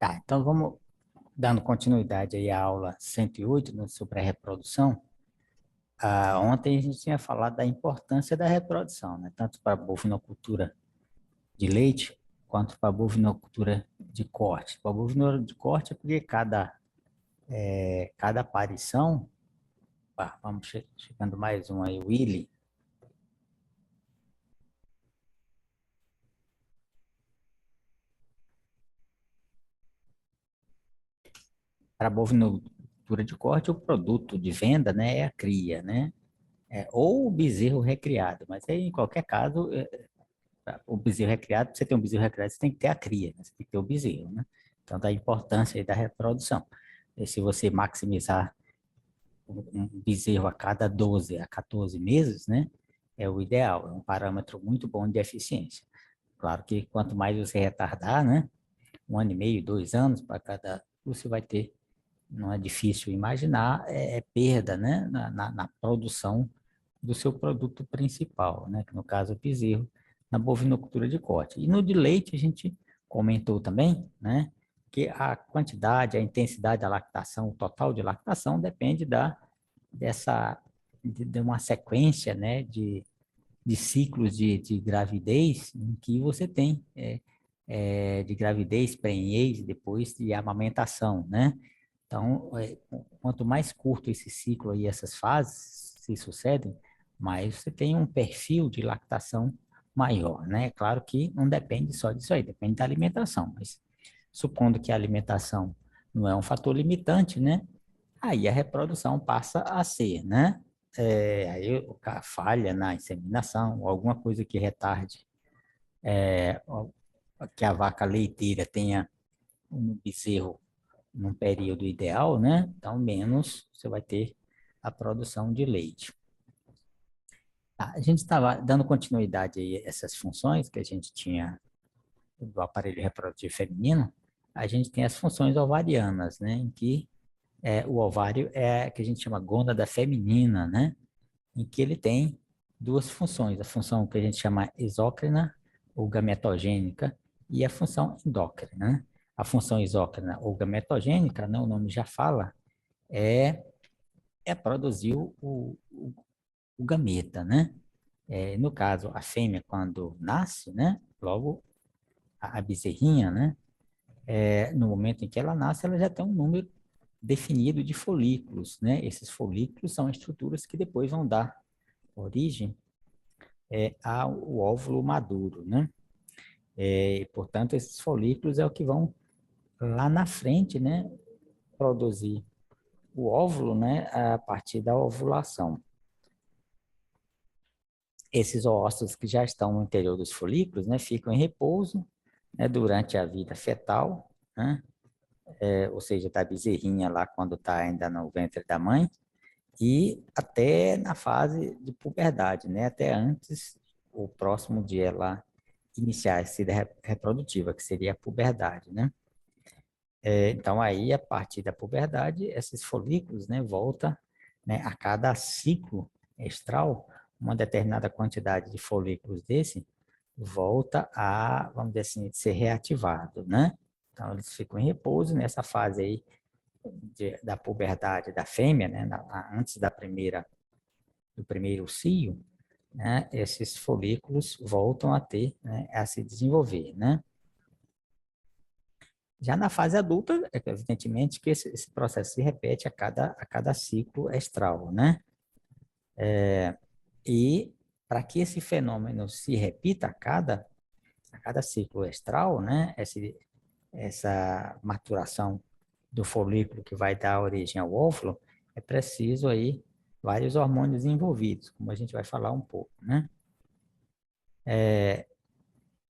Tá, então vamos dando continuidade aí à aula 108, né, sobre a reprodução. Ontem a gente tinha falado da importância da reprodução, né, tanto para a bovinocultura de leite quanto para a bovinocultura de corte. Para a bovinocultura de corte é porque cada aparição, vamos chegando mais um aí, Willy. Para a bovinocultura de corte, o produto de venda, né, é a cria, né, ou o bezerro recriado, mas aí, em qualquer caso, o bezerro recriado, para você ter um bezerro recriado, você tem que ter a cria, né? Você tem que ter o bezerro, né? Então, da importância aí da reprodução. E se você maximizar um bezerro a cada 12 a 14 meses, né? É o ideal, é um parâmetro muito bom de eficiência. Claro que quanto mais você retardar, né? 1 ano e meio, 2 anos para cada, você vai ter, não é difícil imaginar, perda, né? Na produção do seu produto principal, né? Que no caso é o bezerro, na bovinocultura de corte. E no de leite a gente comentou também, né? Que a quantidade, a intensidade da lactação, o total de lactação depende de uma sequência, né? De ciclos de gravidez em que você tem de gravidez, prenhez e depois de amamentação, né? Então, quanto mais curto esse ciclo e essas fases se sucedem, mais você tem um perfil de lactação maior, né? Claro que não depende só disso aí, depende da alimentação, mas supondo que a alimentação não é um fator limitante, né? Aí a reprodução passa a ser, né? Aí o cara falha na inseminação, ou alguma coisa que retarde, que a vaca leiteira tenha um bezerro num período ideal, né? Então, menos você vai ter a produção de leite. A gente estava dando continuidade a essas funções que a gente tinha do aparelho reprodutivo feminino. A gente tem as funções ovarianas, né? Em que o ovário é que a gente chama gônada feminina, né? Em que ele tem duas funções, a função que a gente chama exócrina ou gametogênica e a função endócrina, né? A função exócrina ou gametogênica, né, o nome já fala, é, é produzir o gameta, né? No caso, a fêmea, quando nasce, né? Logo, a bezerrinha, né? No momento em que ela nasce, ela já tem um número definido de folículos, né? Esses folículos são estruturas que depois vão dar origem ao óvulo maduro, né? Portanto, esses folículos é o que vão lá na frente, né? Produzir o óvulo, né? A partir da ovulação. Esses óvulos que já estão no interior dos folículos, né? Ficam em repouso, né? Durante a vida fetal, né? Ou seja, da bezerrinha lá quando está ainda no ventre da mãe, e até na fase de puberdade, né? Até antes, o próximo de ela iniciar a vida reprodutiva, que seria a puberdade, né? Então, aí, a partir da puberdade, esses folículos, né, volta, né, a cada ciclo estral, uma determinada quantidade de folículos desse volta a, vamos dizer assim, ser reativado, né? Então, eles ficam em repouso nessa fase aí da puberdade da fêmea, né, antes do primeiro cio, né, esses folículos voltam a ter, né, a se desenvolver, né? Já na fase adulta, evidentemente que esse processo se repete a cada ciclo estral, né? E para que esse fenômeno se repita a cada ciclo estral, né? Essa maturação do folículo que vai dar origem ao óvulo, é preciso aí vários hormônios envolvidos, como a gente vai falar um pouco, né?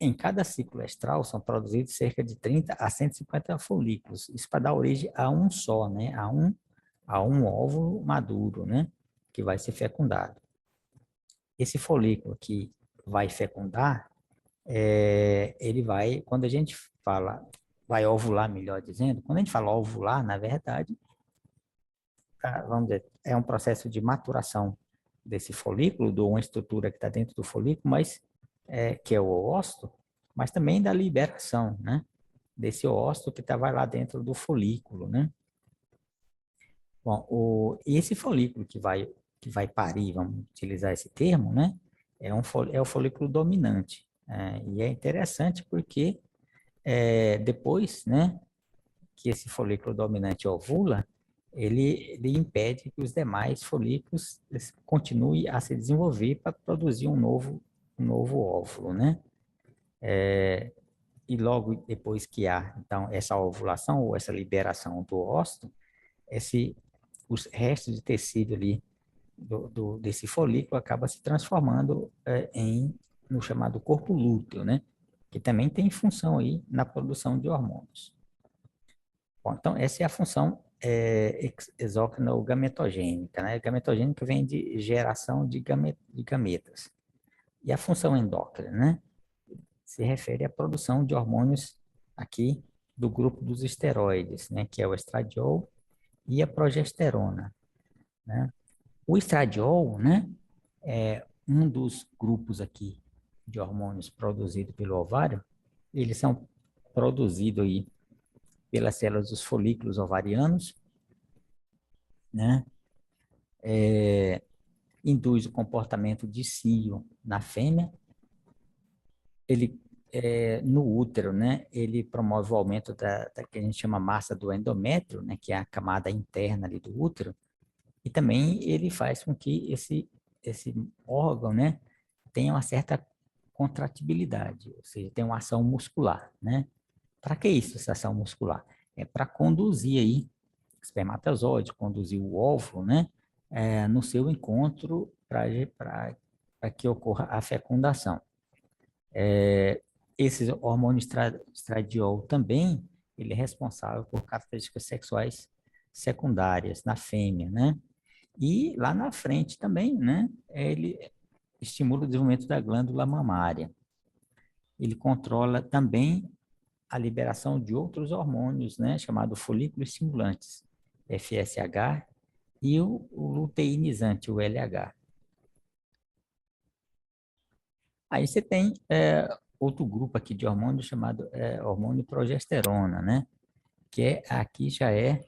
Em cada ciclo estral são produzidos cerca de 30 a 150 folículos, isso para dar origem a um só, né? A um óvulo maduro, né? Que vai ser fecundado. Esse folículo que vai fecundar, ele vai, quando a gente fala, vai ovular, melhor dizendo, quando a gente fala ovular, na verdade, vamos dizer, é um processo de maturação desse folículo, de uma estrutura que está dentro do folículo, mas que é o ócito, mas também da liberação, né? desse óvulo que vai lá dentro do folículo, né? Bom, esse folículo que vai parir, vamos utilizar esse termo, né? É o folículo dominante. E é interessante porque depois, né, que esse folículo dominante ovula, ele impede que os demais folículos continuem a se desenvolver para produzir um novo óvulo, né? E logo depois que há, então, essa ovulação ou essa liberação do óvulo, os restos de tecido ali desse folículo acaba se transformando no chamado corpo lúteo, né? Que também tem função aí na produção de hormônios. Bom, então, essa é a função exócrino-gametogênica, né? Gametogênica vem de geração de gametas. E a função endócrina, né? Se refere à produção de hormônios aqui do grupo dos esteroides, né? Que é o estradiol e a progesterona, né? O estradiol, né? É um dos grupos aqui de hormônios produzidos pelo ovário. Eles são produzidos aí pelas células dos folículos ovarianos, né? Induz o comportamento de cio na fêmea. Ele, no útero, né? Ele promove o aumento da que a gente chama massa do endométrio, né? Que é a camada interna ali do útero. E também ele faz com que esse órgão, né? Tenha uma certa contratibilidade, ou seja, tem uma ação muscular, né? Para que isso, essa ação muscular? É para conduzir aí espermatozoide, conduzir o óvulo, né? No seu encontro para que ocorra a fecundação. Esse hormônio estradiol também, ele é responsável por características sexuais secundárias na fêmea, né? E lá na frente também, né? Ele estimula o desenvolvimento da glândula mamária. Ele controla também a liberação de outros hormônios, né? Chamado folículos estimulantes, FSH, e o luteinizante, o LH. Aí você tem outro grupo aqui de hormônio chamado hormônio progesterona, né? Aqui já é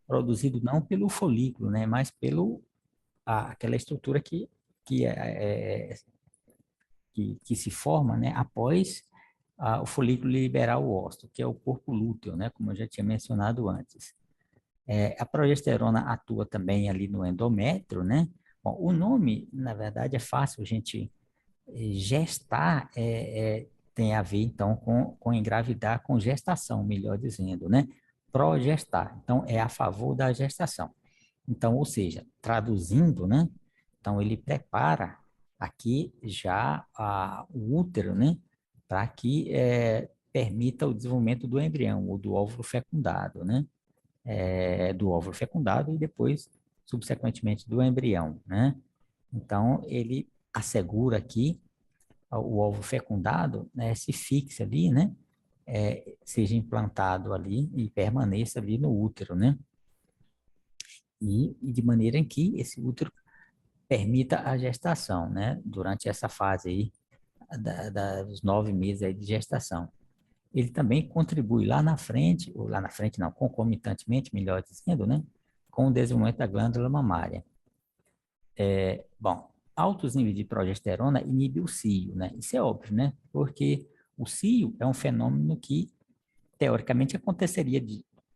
produzido não pelo folículo, né? Mas aquela estrutura que, é, é, que se forma, né? Após o folículo liberar o óvulo, que é o corpo lúteo, né? Como eu já tinha mencionado antes. A progesterona atua também ali no endométrio, né? Bom, o nome, na verdade, é fácil a gente gestar tem a ver, então, com engravidar, com gestação, melhor dizendo, né? Progestar. Então, é a favor da gestação. Então, ou seja, traduzindo, né? Então, ele prepara aqui já o útero, né? Para que permita o desenvolvimento do embrião ou do óvulo fecundado, né? Do óvulo fecundado e depois, subsequentemente, do embrião, né? Então, ele assegura aqui o óvulo fecundado, né, se fixe ali, né, seja implantado ali e permaneça ali no útero, né, e de maneira em que esse útero permita a gestação, né, durante essa fase aí dos 9 meses aí de gestação. Ele também contribui lá na frente, ou lá na frente não, concomitantemente, melhor dizendo, né, com o desenvolvimento da glândula mamária. Bom, altos níveis de progesterona inibe o cio, né? Isso é óbvio, né? Porque o cio é um fenômeno que, teoricamente, aconteceria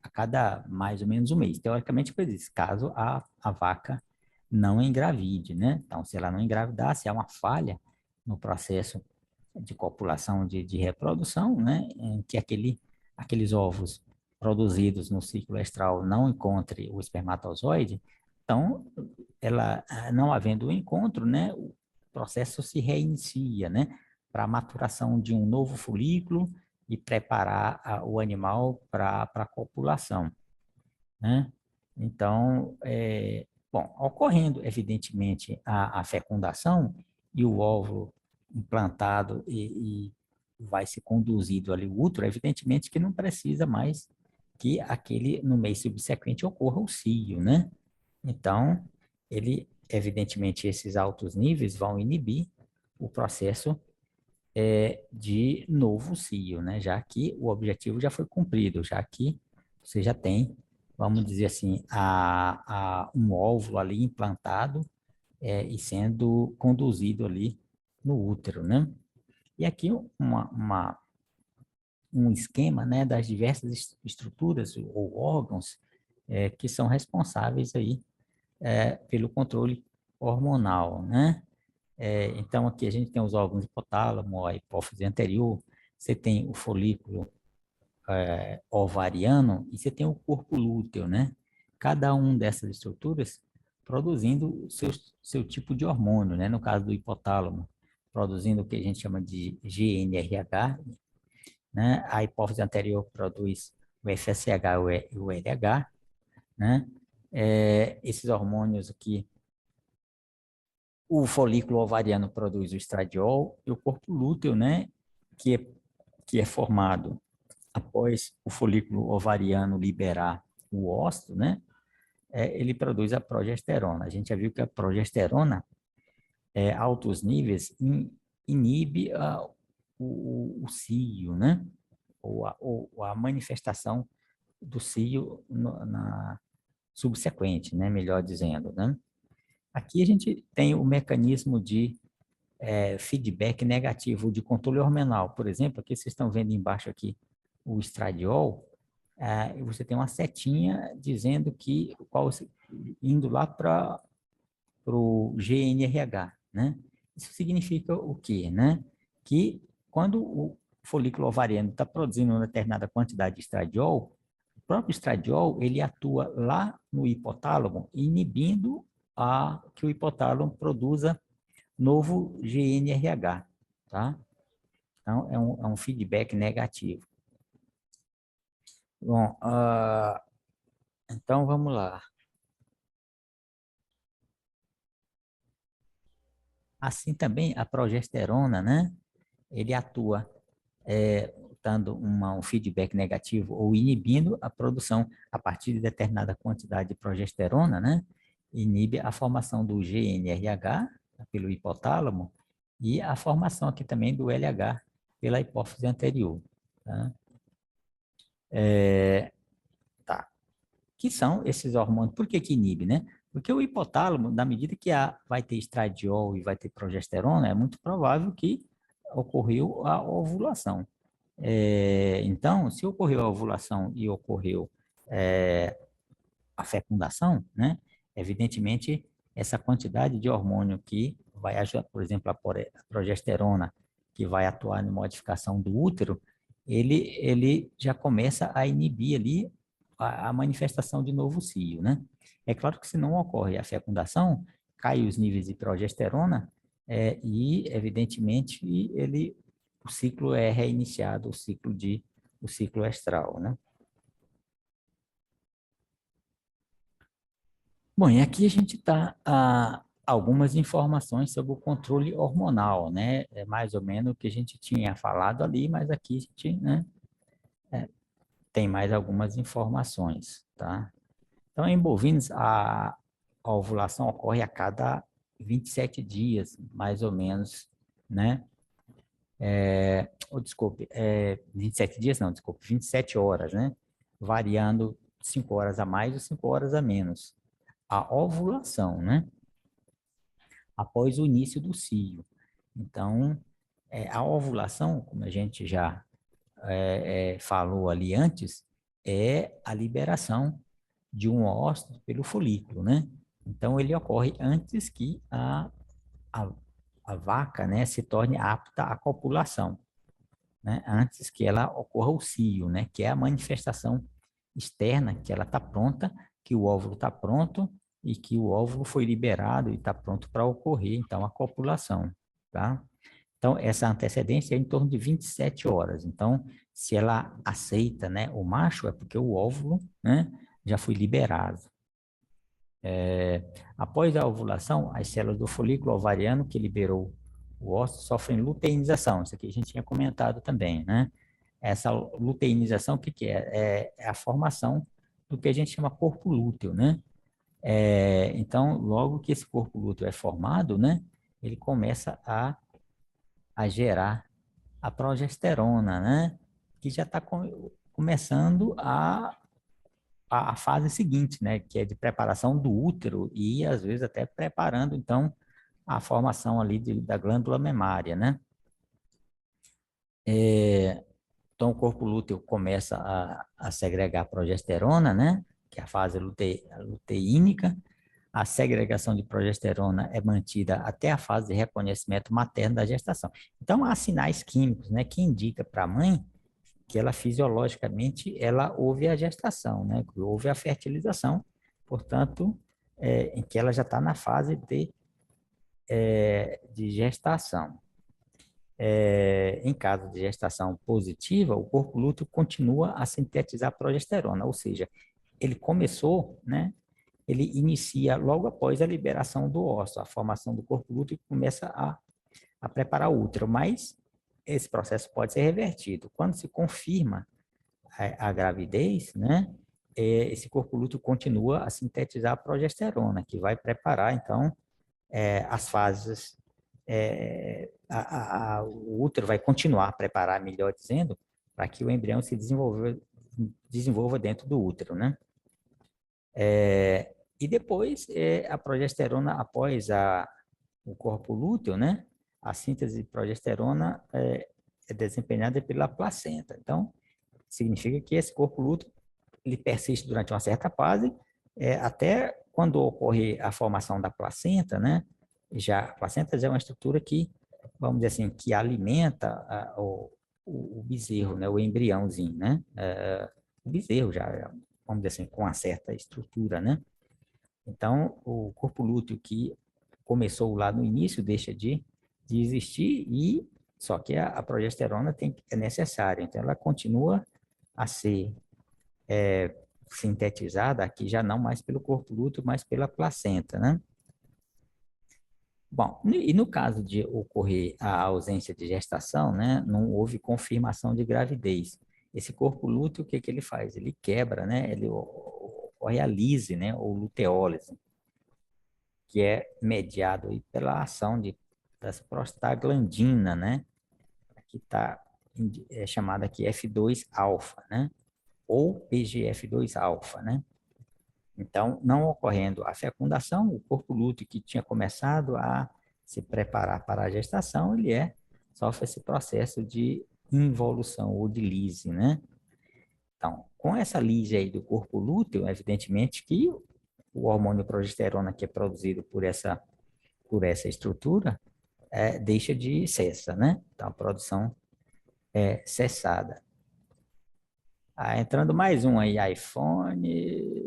a cada mais ou menos um mês. Teoricamente, por isso, caso a vaca não engravide, né? Então, se ela não engravidar, se há uma falha no processo de copulação, de reprodução, né? Em que aqueles ovos produzidos no ciclo estral não encontre o espermatozoide, então, ela não havendo o encontro, né, o processo se reinicia, né, para a maturação de um novo folículo e preparar o animal para a copulação, né? Então, bom, ocorrendo evidentemente a fecundação e o óvulo implantado e vai ser conduzido ali o útero, evidentemente que não precisa mais que no mês subsequente ocorra o cio, né? Então, evidentemente, esses altos níveis vão inibir o processo de novo cio, né? Já que o objetivo já foi cumprido, já que você já tem, vamos dizer assim, um óvulo ali implantado e sendo conduzido ali no útero, né? E aqui um esquema, né, das diversas estruturas ou órgãos que são responsáveis aí pelo controle hormonal, né? Então, aqui a gente tem os órgãos hipotálamo, a hipófise anterior, você tem o folículo ovariano e você tem o corpo lúteo, né? Cada um dessas estruturas produzindo seu tipo de hormônio, né? No caso do hipotálamo, produzindo o que a gente chama de GnRH, né? A hipófise anterior produz o FSH e o LH, né? Esses hormônios aqui, o folículo ovariano produz o estradiol e o corpo lúteo, né? Que é, que é formado após o folículo ovariano liberar o óvulo, né? Ele produz a progesterona. A gente já viu que a progesterona, altos níveis, inibe o cio, né? Ou a manifestação do cio na subsequente, né? Melhor dizendo, né? Aqui a gente tem o mecanismo de feedback negativo de controle hormonal. Por exemplo, aqui vocês estão vendo embaixo aqui o estradiol, você tem uma setinha dizendo que indo lá para o GnRH, né? Isso significa o quê, né? Que quando o folículo ovariano está produzindo uma determinada quantidade de estradiol, o próprio estradiol ele atua lá no hipotálamo, inibindo que o hipotálamo produza novo GnRH, tá? Então, é um feedback negativo. Bom, então vamos lá. Assim também a progesterona, né? Ele atua dando um feedback negativo ou inibindo a produção a partir de determinada quantidade de progesterona, né? Inibe a formação do GnRH pelo hipotálamo e a formação aqui também do LH pela hipófise anterior, tá? Tá. Que são esses hormônios. Por que que inibe, né? Porque o hipotálamo, na medida que vai ter estradiol e vai ter progesterona, é muito provável que ocorreu a ovulação. Então, se ocorreu a ovulação e ocorreu a fecundação, né? Evidentemente, essa quantidade de hormônio que vai ajudar, por exemplo, a progesterona, que vai atuar na modificação do útero, ele já começa a inibir ali a manifestação de novo cio, né? É claro que se não ocorre a fecundação, cai os níveis de progesterona e, evidentemente, o ciclo é reiniciado, o ciclo estral, né? Bom, e aqui a gente está algumas informações sobre o controle hormonal, né? É mais ou menos o que a gente tinha falado ali, mas aqui a gente, né, tem mais algumas informações, tá? Então, em bovinos, a ovulação ocorre a cada 27 dias, mais ou menos, né? Desculpe, 27 dias não, desculpe, 27 horas, né? Variando 5 horas a mais ou 5 horas a menos. A ovulação, né? Após o início do cio. Então, a ovulação, como a gente já falou ali antes, é a liberação de um óvulo pelo folículo, né? Então, ele ocorre antes que a, a vaca, né, se torne apta à copulação, né? Antes que ela ocorra o cio, né? Que é a manifestação externa, que ela está pronta, que o óvulo está pronto e que o óvulo foi liberado e está pronto para ocorrer, então, a copulação, tá? Então, essa antecedência é em torno de 27 horas. Então, se ela aceita, né, o macho, é porque o óvulo, né, já foi liberado. Após a ovulação, as células do folículo ovariano que liberou o óvulo sofrem luteinização. Isso aqui a gente tinha comentado também, né? Essa luteinização, o que que é? É a formação do que a gente chama corpo lúteo, né? Então, logo que esse corpo lúteo é formado, né, ele começa a gerar a progesterona, né? Que já está começando a fase seguinte, né? Que é de preparação do útero e, às vezes, até preparando, então, a formação ali da glândula mamária, né? Então, o corpo lúteo começa a segregar progesterona, né? Que é a fase luteínica. A segregação de progesterona é mantida até a fase de reconhecimento materno da gestação. Então, há sinais químicos, né, que indicam para a mãe que ela fisiologicamente ela houve a gestação, né, que houve a fertilização, portanto, em que ela já está na fase de gestação. Em caso de gestação positiva, o corpo lúteo continua a sintetizar progesterona, ou seja, ele começou, né, ele inicia logo após a liberação do ósseo, a formação do corpo lúteo começa a preparar o útero, mas esse processo pode ser revertido. Quando se confirma a gravidez, né, esse corpo lúteo continua a sintetizar a progesterona, que vai preparar, então, as fases, o útero vai continuar a preparar, melhor dizendo, para que o embrião se desenvolva dentro do útero, né? E depois, a progesterona, após o corpo lúteo, né? A síntese de progesterona é desempenhada pela placenta. Então, significa que esse corpo lúteo ele persiste durante uma certa fase, até quando ocorrer a formação da placenta, né? A placenta já é uma estrutura que, vamos dizer assim, que alimenta o bezerro, né? O embriãozinho, né? O bezerro já, vamos dizer assim, com uma certa estrutura, né? Então, o corpo lúteo que começou lá no início deixa de existir e só que a progesterona é necessária, então ela continua a ser sintetizada aqui já não mais pelo corpo lúteo, mas pela placenta, né? Bom, e no caso de ocorrer a ausência de gestação, né, não houve confirmação de gravidez. Esse corpo lúteo, o que que ele faz? Ele quebra, né? Ele ocorre a lise, né, ou luteólise, que é mediado aí pela ação das prostaglandinas, né? Que está chamada aqui F2-alfa, né? Ou PGF2-alfa, né? Então, não ocorrendo a fecundação, o corpo lúteo que tinha começado a se preparar para a gestação, sofre esse processo de involução ou de lise, né? Então, com essa lise aí do corpo lúteo, evidentemente que o hormônio progesterona que é produzido por essa estrutura deixa de cessa, né? Então, a produção é cessada. Entrando mais um aí, iPhone.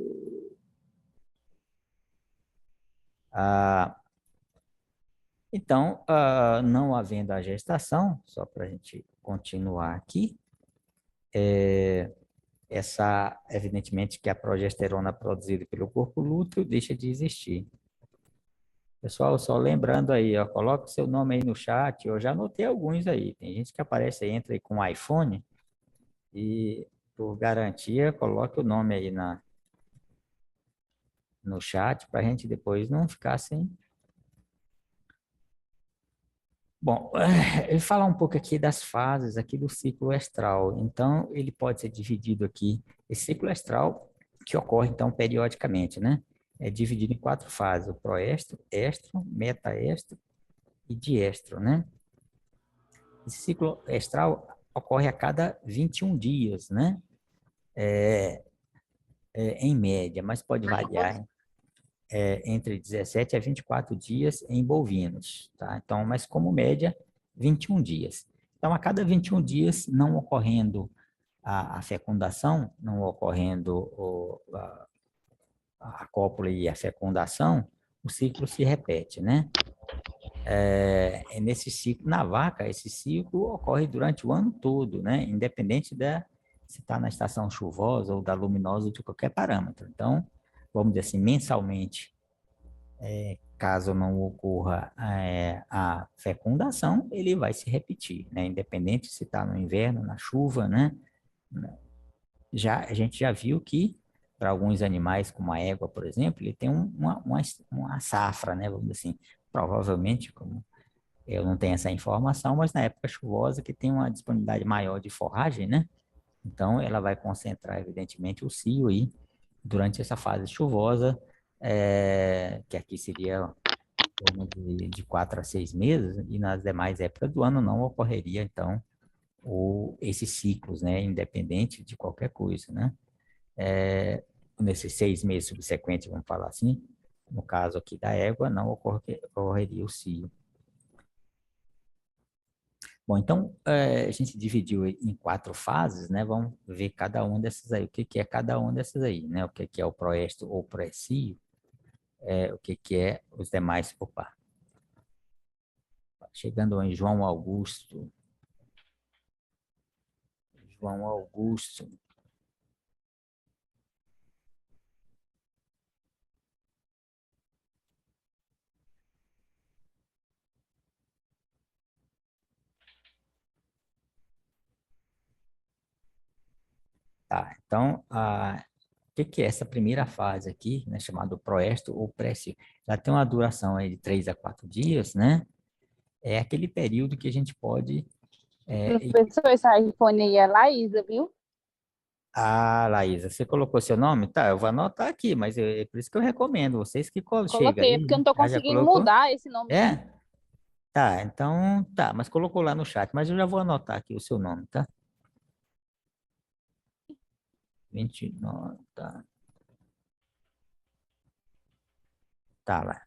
Ah, Então, não havendo a gestação, só para a gente continuar aqui, evidentemente que a progesterona produzida pelo corpo lúteo deixa de existir. Pessoal, só lembrando aí, ó, coloca o seu nome aí no chat, eu já anotei alguns aí, tem gente que aparece aí, entra aí com iPhone e, por garantia, coloque o nome aí no chat para a gente depois não ficar sem. Bom, falar um pouco aqui das fases aqui do ciclo estral. Então, ele pode ser dividido aqui, esse ciclo estral que ocorre, então, periodicamente, né? É dividido em 4 fases, o proestro, estro, metaestro e diestro, né? Esse ciclo estral ocorre a cada 21 dias, né? Em média, mas pode variar entre 17 a 24 dias em bovinos, tá? Então, mas como média, 21 dias. Então, a cada 21 dias, não ocorrendo a fecundação, não ocorrendo a cópula e a fecundação, o ciclo se repete, né? Nesse ciclo, na vaca, esse ciclo ocorre durante o ano todo, né? Independente se está na estação chuvosa ou da luminosa ou de qualquer parâmetro. Então, vamos dizer assim, mensalmente, caso não ocorra a fecundação, ele vai se repetir, né? Independente se está no inverno, na chuva, né? A gente já viu que para alguns animais, como a égua, por exemplo, ele tem uma safra, né? Vamos dizer assim, provavelmente, como Eu não tenho essa informação, mas na época chuvosa que tem uma disponibilidade maior de forragem, né? Então, ela vai concentrar, evidentemente, o cio aí durante essa fase chuvosa, que aqui seria em torno de 4 a 6 meses, e nas demais épocas do ano não ocorreria, então, esses ciclos, né? Independente de qualquer coisa, né? Nesses 6 meses subsequentes, vamos falar assim, no caso aqui da égua, não ocorreria o cio. Bom, então, a gente dividiu em 4 fases, né? Vamos ver cada um dessas aí. O que que é cada um dessas aí, né? O que que é o proesto ou pré-cio, o que que é os demais. Opa, chegando em João Augusto. João Augusto. Tá, então, o que que é essa primeira fase aqui, né? Chamado proesto ou pré-cio? Ela tem uma duração aí de 3 a 4 dias, né? É aquele período que a gente pode. Professor, esse iPhone aí é Laísa, viu? Laísa, você colocou seu nome? Tá, eu vou anotar aqui, mas é por isso que eu recomendo. Vocês que chega Coloquei, é aí, porque eu né? não tô Já conseguindo colocou? mudar esse nomezinho. É? Tá, então tá, mas colocou lá no chat, mas eu já vou anotar aqui o seu nome, tá? 29, tá, tá lá.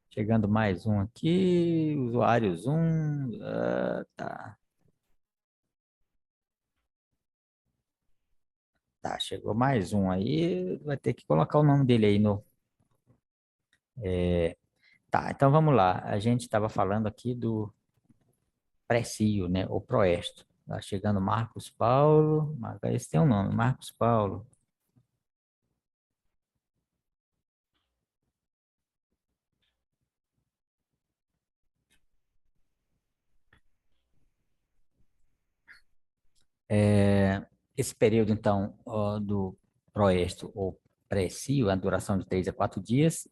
Chegando mais um aqui, usuário Zoom, tá, tá, chegou mais um aí, vai ter que colocar o nome dele aí no. Tá, então vamos lá. A gente estava falando aqui do Precio, né? O Proesto. Tá chegando Marcos Paulo. Esse tem um nome, Marcos Paulo. Esse período, então, do Proesto ou Precio, a duração de 3 a 4 dias,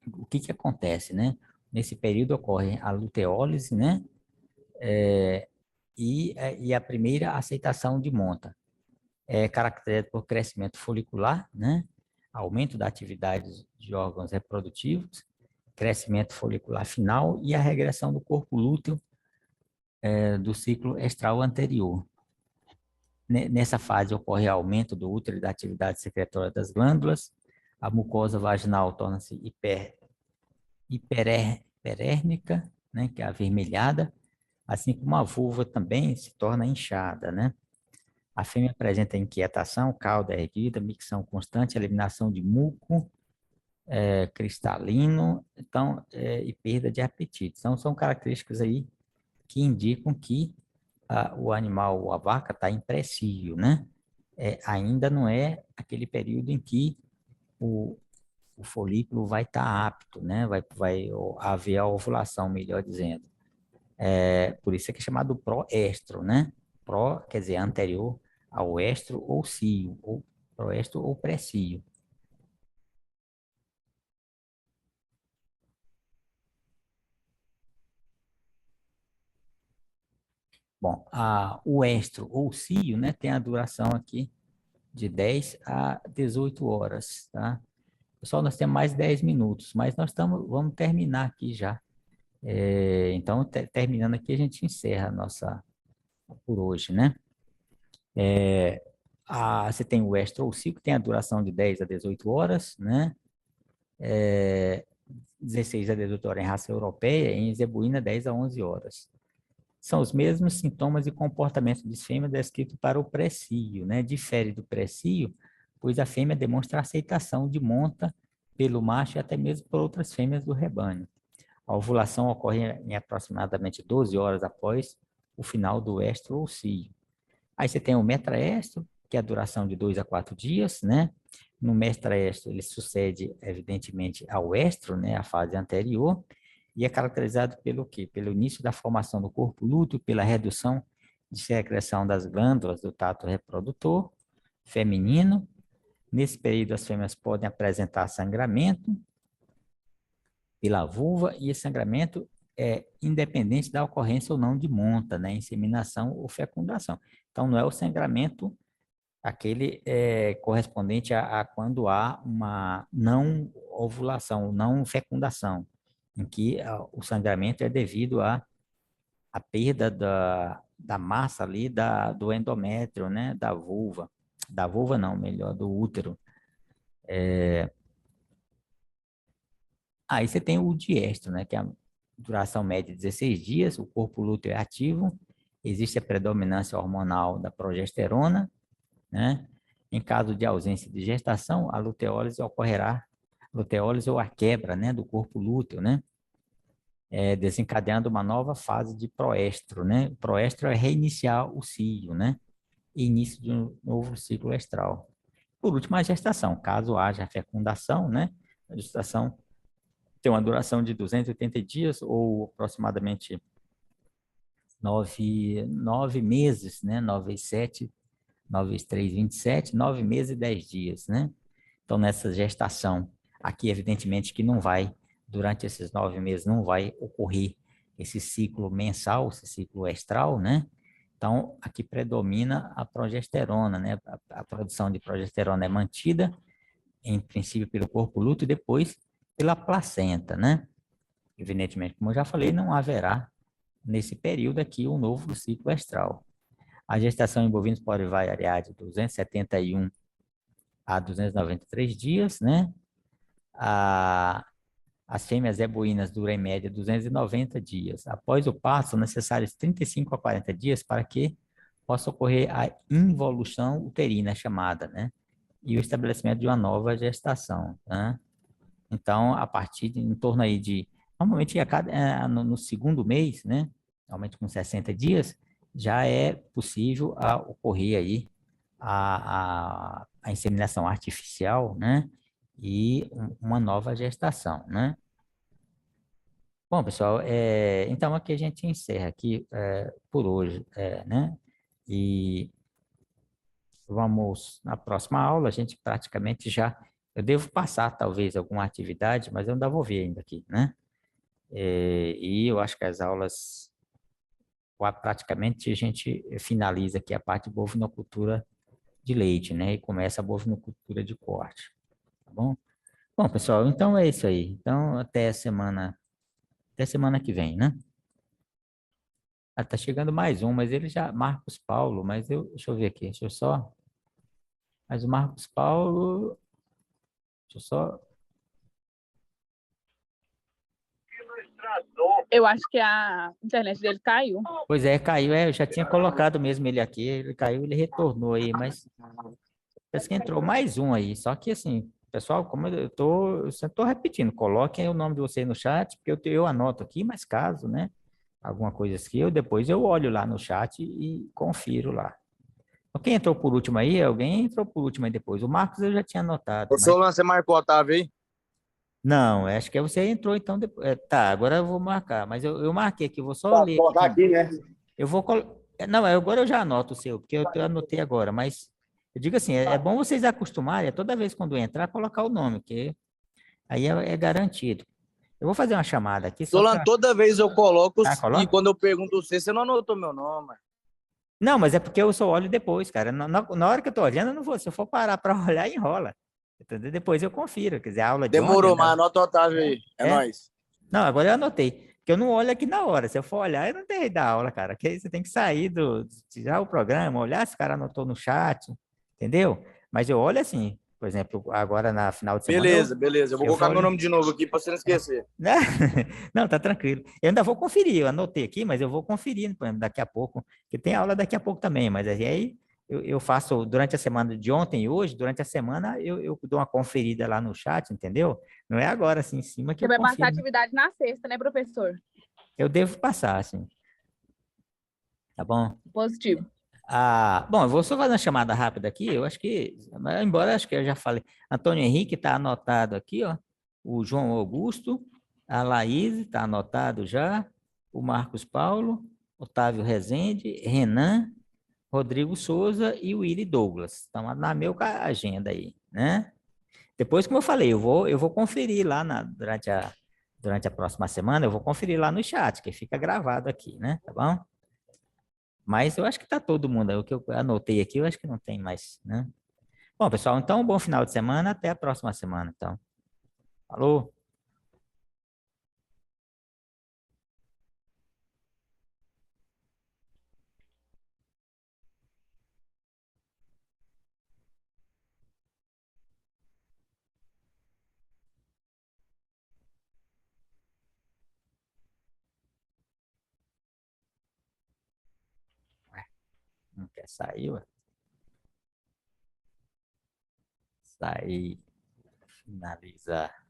o que que acontece, né? Nesse período ocorre a luteólise, né? E a primeira aceitação de monta. É caracterizada por crescimento folicular, né? Aumento da atividade de órgãos reprodutivos, crescimento folicular final e a regressão do corpo lúteo do ciclo estral anterior. Nessa fase ocorre aumento do útero e da atividade secretória das glândulas, a mucosa vaginal torna-se hiperérnica, né, que é avermelhada, assim como a vulva também se torna inchada, né? A fêmea apresenta inquietação, cauda erguida, micção constante, eliminação de muco cristalino, então, e perda de apetite. Então, são características aí que indicam que o animal, a vaca, está em pré-cio, né? Ainda não é aquele período em que o, o folículo vai estar apto, né? Vai haver a ovulação, melhor dizendo. Por isso é que é chamado proestro, né? Pró quer dizer anterior ao estro ou cio, ou proestro ou pré-cio. Bom, o estro ou cio, né, tem a duração aqui de 10 a 18 horas, tá? Pessoal, nós temos mais 10 minutos, mas vamos terminar aqui já. Então, terminando aqui, a gente encerra a nossa por hoje, né? Você tem o estro ou cio, que tem a duração de 10 a 18 horas, né? 16 a 18 horas em raça europeia, em zebuína 10 a 11 horas. São os mesmos sintomas e comportamentos de fêmea descritos para o pré-cio, né? Difere do pré-cio, pois a fêmea demonstra aceitação de monta pelo macho e até mesmo por outras fêmeas do rebanho. A ovulação ocorre em aproximadamente 12 horas após o final do estro ou cio. Aí você tem o metraestro, que é a duração de 2 a 4 dias, né? No mestraestro, ele sucede, evidentemente, ao estro, né? A fase anterior, e é caracterizado pelo quê? Pelo início da formação do corpo lúteo, pela redução de secreção das glândulas do trato reprodutor feminino. Nesse período, as fêmeas podem apresentar sangramento pela vulva, e esse sangramento independente da ocorrência ou não de monta, né? Inseminação ou fecundação. Então, não é o sangramento aquele correspondente a quando há uma não ovulação, não fecundação, em que o sangramento é devido à perda da massa ali do endométrio, né? Da vulva não, melhor, do útero. Aí você tem o diestro, né? Que é a duração média de 16 dias, o corpo lúteo é ativo, existe a predominância hormonal da progesterona, né? Em caso de ausência de gestação, a luteólise ocorrerá, luteólise ou a quebra, né, do corpo lúteo, né? Desencadeando uma nova fase de proestro, né? O proestro é reiniciar o cio, né? Início de um novo ciclo estral. Por último, a gestação, caso haja fecundação, né? A gestação tem uma duração de 280 dias ou aproximadamente 9 meses, né? 9 vezes 7, 9 vezes 3, 27, 9 meses e 10 dias, né? Então, nessa gestação, aqui, evidentemente, que não vai, durante esses 9 meses, não vai ocorrer esse ciclo mensal, esse ciclo estral, né? Então, aqui predomina a progesterona, né? A produção de progesterona é mantida, em princípio, pelo corpo lúteo e depois pela placenta, né? Evidentemente, como eu já falei, não haverá, nesse período aqui, um novo ciclo estral. A gestação em bovinos pode variar de 271 a 293 dias, né? As fêmeas ebuínas duram em média 290 dias. Após o parto, são necessários 35 a 40 dias para que possa ocorrer a involução uterina chamada, né? E o estabelecimento de uma nova gestação, né? Então, a partir de, em torno aí de, normalmente no segundo mês, né? Normalmente com 60 dias, já é possível ocorrer aí a inseminação artificial, né? E uma nova gestação, né? Bom, pessoal, então aqui a gente encerra aqui por hoje, né? E vamos, na próxima aula, a gente praticamente já, eu devo passar talvez alguma atividade, mas eu ainda vou ver ainda aqui, né? E eu acho que as aulas, praticamente a gente finaliza aqui a parte de bovinocultura de leite, né? E começa a bovinocultura de corte, tá bom? Bom, pessoal, então é isso aí. Então, até semana que vem, né? Ah, tá chegando mais um, mas ele já, Marcos Paulo, deixa eu ver aqui, deixa eu só, mas o Marcos Paulo, deixa eu só, Eu acho que a internet dele caiu. pois é, caiu, eu já tinha colocado mesmo ele aqui, ele caiu, ele retornou aí, mas parece que entrou mais um aí, só que assim, pessoal, como eu sempre tô repetindo, coloquem o nome de vocês no chat, porque eu anoto aqui, mas caso, né, alguma coisa assim, depois eu olho lá no chat e confiro lá. Então, quem entrou por último aí? Alguém entrou por último aí depois. O Marcos eu já tinha anotado, Ô, mas Solano, você marcou o Otávio aí? não, acho que você entrou então depois. Tá, agora eu vou marcar, mas eu marquei aqui, vou só Tá, ler aqui colocar de novo. aqui, né? Eu vou não, agora eu já anoto o seu, porque eu anotei agora, mas eu digo assim, é bom vocês acostumarem, toda vez quando entrar, colocar o nome, porque aí é garantido. Eu vou fazer uma chamada aqui só Solano, para. toda vez eu coloco Ah, e coloca? quando eu pergunto você não anotou meu nome. Não, mas é porque eu só olho depois, cara. Na hora que eu tô olhando, eu não vou. Se eu for parar para olhar, enrola. Entendeu? Depois eu confiro. Quer dizer, a aula de ontem. Demorou, mas anota o Otávio aí. É É? nóis. Não, agora eu anotei. Porque eu não olho aqui na hora. Se eu for olhar, eu não tenho da aula, cara. Que aí você tem que sair tirar o programa, olhar se o cara anotou no chat, entendeu? Mas eu olho assim, por exemplo, agora na final de semana Beleza, beleza. Eu vou eu vou colocar meu olhar. nome de novo aqui pra você não esquecer. Né? Não, tá tranquilo. Eu ainda vou conferir, eu anotei aqui, mas eu vou conferir, por exemplo, daqui a pouco, porque tem aula daqui a pouco também, mas aí eu faço durante a semana de ontem e hoje, durante a semana eu dou uma conferida lá no chat, entendeu? Não é agora assim em cima que Você eu vai passar confiro, né? atividade na sexta, né, professor? Eu devo passar, assim, tá bom? Positivo. Bom, eu vou só fazer uma chamada rápida aqui, eu acho que, embora acho que eu já falei, Antônio Henrique está anotado aqui, ó, o João Augusto, a Laís está anotado já, o Marcos Paulo, Otávio Rezende, Renan, Rodrigo Souza e o Willy Douglas, estão na minha agenda aí, né? Depois, como eu falei, eu vou conferir lá durante a próxima semana, eu vou conferir lá no chat, que fica gravado aqui, né? Tá bom? Mas eu acho que tá todo mundo. O que eu anotei aqui, eu acho que não tem mais, né? Bom, pessoal, então, um bom final de semana. Até a próxima semana, então. Falou! Ué, não quer sair, ué? Sair, finalizar.